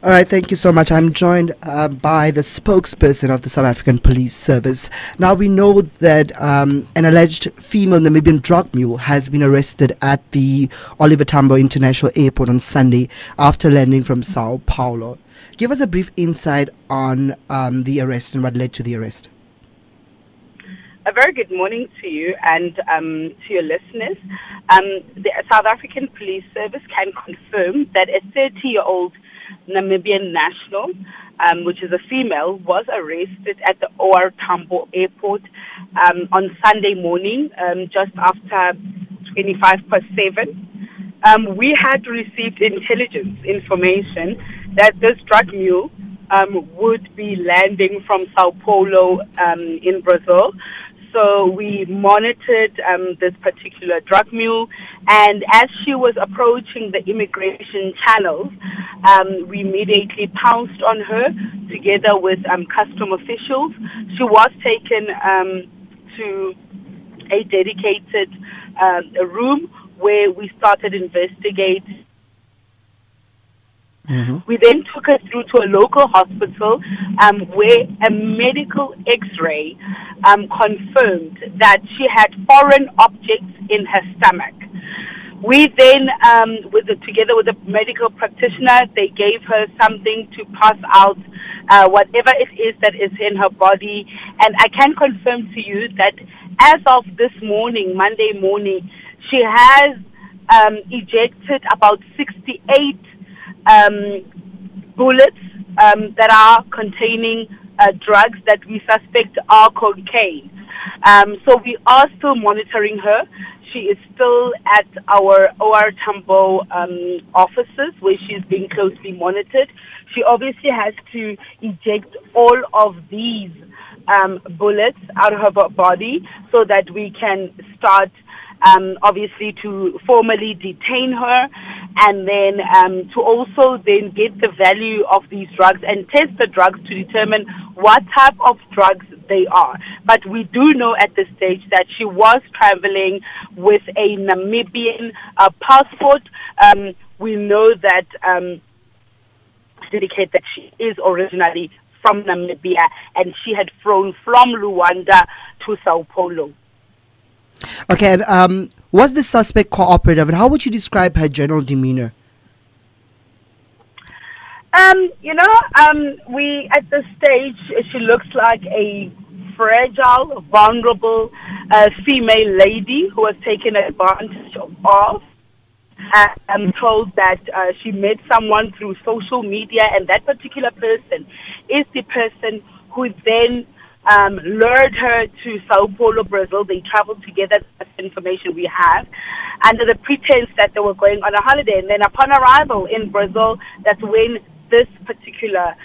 All right, thank you so much. I'm joined by the spokesperson of the South African Police Service. Now, we know that an alleged female Namibian drug mule has been arrested at the OR Tambo International Airport on Sunday after landing from São Paulo. Give us a brief insight on the arrest and what led to the arrest. A very good morning to you and to your listeners. The South African Police Service can confirm that a 30-year-old Namibian national, which is a female, was arrested at the OR Tambo Airport on Sunday morning, just after 7:25. We had received intelligence information that this drug mule would be landing from São Paulo in Brazil. So we monitored this particular drug mule, and as she was approaching the immigration channels, we immediately pounced on her together with custom officials. She was taken to a dedicated room where we started investigating. We then took her through to a local hospital where a medical x-ray confirmed that she had foreign objects in her stomach. We then, together with a medical practitioner, they gave her something to pass out whatever it is that is in her body. And I can confirm to you that as of this morning, Monday morning, she has ejected about 68 bullets that are containing drugs that we suspect are cocaine. So we are still monitoring her. She is still at our OR Tambo offices where she's being closely monitored. She obviously has to eject all of these bullets out of her body so that we can start obviously to formally detain her, and then to also then get the value of these drugs and test the drugs to determine what type of drugs they are. But we do know at this stage that she was traveling with a Namibian passport. We know that indicate that she is originally from Namibia, and she had flown from Luanda to São Paulo. Okay, and was the suspect cooperative, and how would you describe her general demeanor? We at this stage, she looks like a fragile, vulnerable female lady who was taken advantage of. I'm told that she met someone through social media, and that particular person is the person who then lured her to São Paulo, Brazil. They traveled together. That's the information we have, under the pretense that they were going on a holiday. And then upon arrival in Brazil, that's when this particular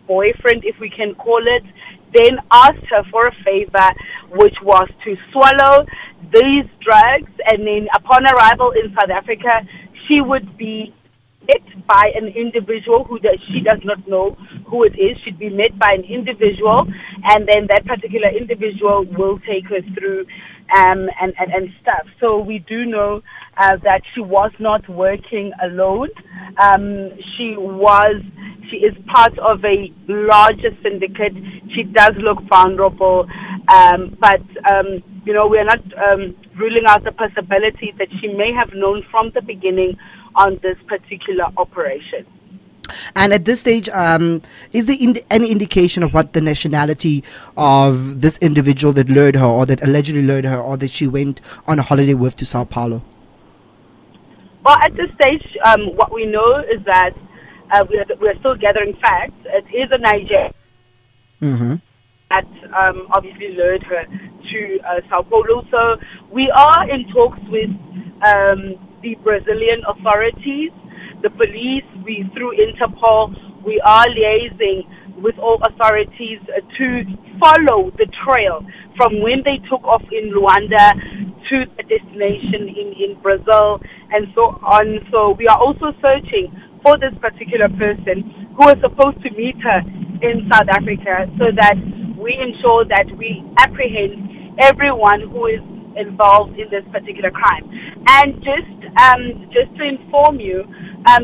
boyfriend, if we can call it, then asked her for a favor, which was to swallow these drugs. And then upon arrival in South Africa, she would be met by an individual who she does not know who it is. She'd be met by an individual, and then that particular individual will take her through and stuff. So we do know that she was not working alone. She is part of a larger syndicate. She does look vulnerable, but we are not ruling out the possibility that she may have known from the beginning on this particular operation. And at this stage, is there any indication of what the nationality of this individual that lured her, or that allegedly lured her, or that she went on a holiday with to São Paulo? Well, at this stage, what we know is that we're still gathering facts. It is a Nigerian that obviously lured her to São Paulo. So we are in talks with the Brazilian authorities, the police, through Interpol. We are liaising with all authorities to follow the trail from when they took off in Luanda to the destination in Brazil and so on. So we are also searching for this particular person who was supposed to meet her in South Africa, so that we ensure that we apprehend everyone who is involved in this particular crime. And just to inform you,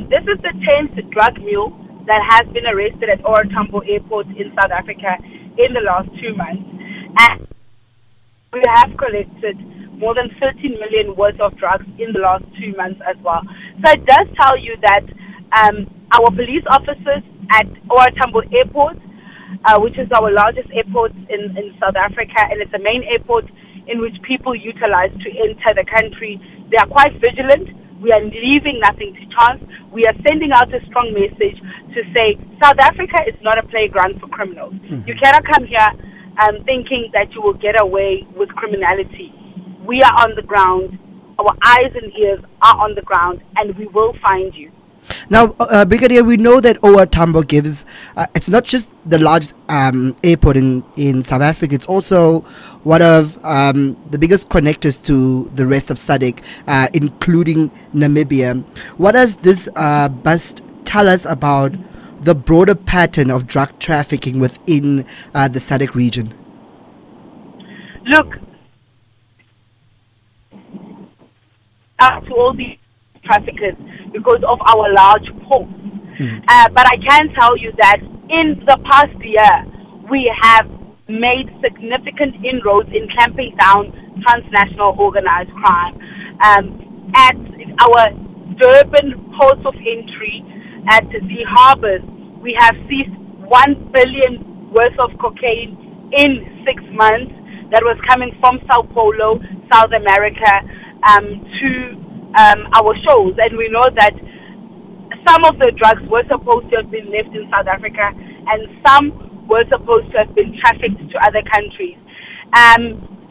This is the 10th drug mule that has been arrested at OR Tambo Airport in South Africa in the last 2 months. And we have collected more than 13 million worth of drugs in the last 2 months as well. So it does tell you that our police officers at OR Tambo Airport, which is our largest airport in South Africa, and it's a main airport in which people utilize to enter the country, they are quite vigilant. We are leaving nothing to chance. We are sending out a strong message to say South Africa is not a playground for criminals. You cannot come here thinking that you will get away with criminality. We are on the ground. Our eyes and ears are on the ground, and we will find you. Now, Brigadier, we know that OR Tambo gives, it's not just the largest airport in South Africa, it's also one of the biggest connectors to the rest of SADC, including Namibia. What does this bust tell us about the broader pattern of drug trafficking within the SADC region? Look, up to all these traffickers because of our large ports. But I can tell you that in the past year, we have made significant inroads in clamping down transnational organized crime. At our Durban ports of entry, at the harbors, we have seized 1 billion worth of cocaine in 6 months that was coming from São Paulo, South America, to our shows. And we know that some of the drugs were supposed to have been left in South Africa and some were supposed to have been trafficked to other countries.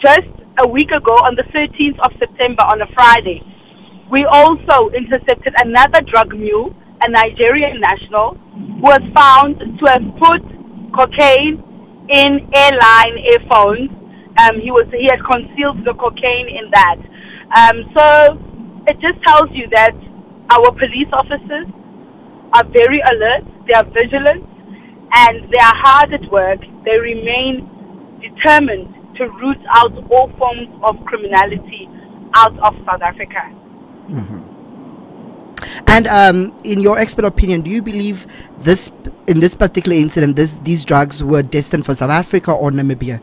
Just a week ago, on the 13th of September, on a Friday, we also intercepted another drug mule, a Nigerian national, who was found to have put cocaine in airline earphones. He had concealed the cocaine in that. So it just tells you that our police officers are very alert, they are vigilant, and they are hard at work. They remain determined to root out all forms of criminality out of South Africa. And in your expert opinion, do you believe in this particular incident, these drugs were destined for South Africa or Namibia?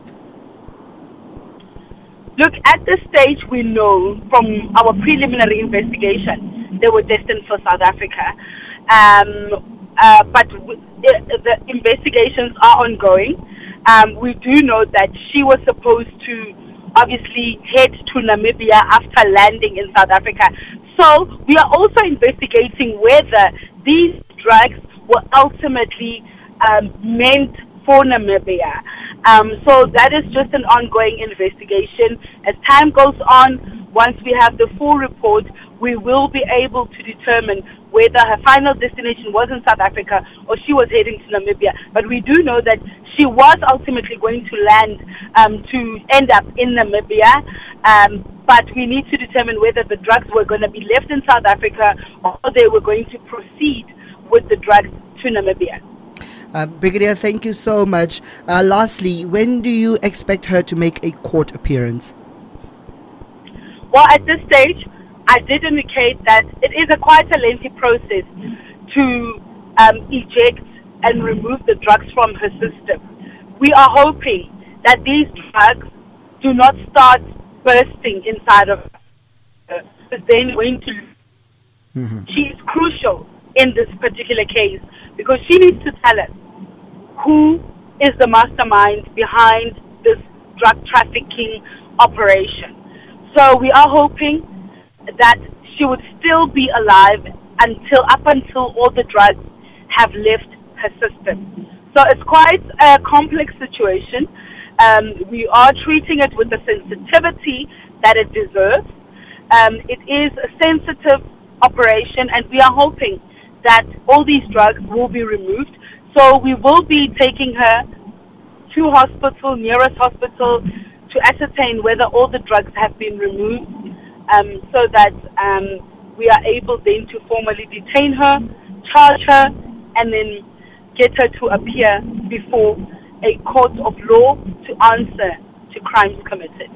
Look, at this stage, we know from our preliminary investigation they were destined for South Africa. But the investigations are ongoing. We do know that she was supposed to obviously head to Namibia after landing in South Africa. So we are also investigating whether these drugs were ultimately meant for Namibia. So that is just an ongoing investigation. As time goes on, once we have the full report, we will be able to determine whether her final destination was in South Africa or she was heading to Namibia. But we do know that she was ultimately going to land to end up in Namibia. But we need to determine whether the drugs were going to be left in South Africa or they were going to proceed with the drugs to Namibia. Brigadier, thank you so much. Lastly, when do you expect her to make a court appearance? Well, at this stage, I did indicate that it is quite a lengthy process to eject and remove the drugs from her system. We are hoping that these drugs do not start bursting inside of her, but then going to. She is crucial in this particular case because she needs to tell us who is the mastermind behind this drug trafficking operation. So we are hoping that she would still be alive up until all the drugs have left her system. So it's quite a complex situation. We are treating it with the sensitivity that it deserves. It is a sensitive operation, and we are hoping that all these drugs will be removed. So we will be taking her to hospital, nearest hospital, to ascertain whether all the drugs have been removed, so that we are able then to formally detain her, charge her, and then get her to appear before a court of law to answer to crimes committed.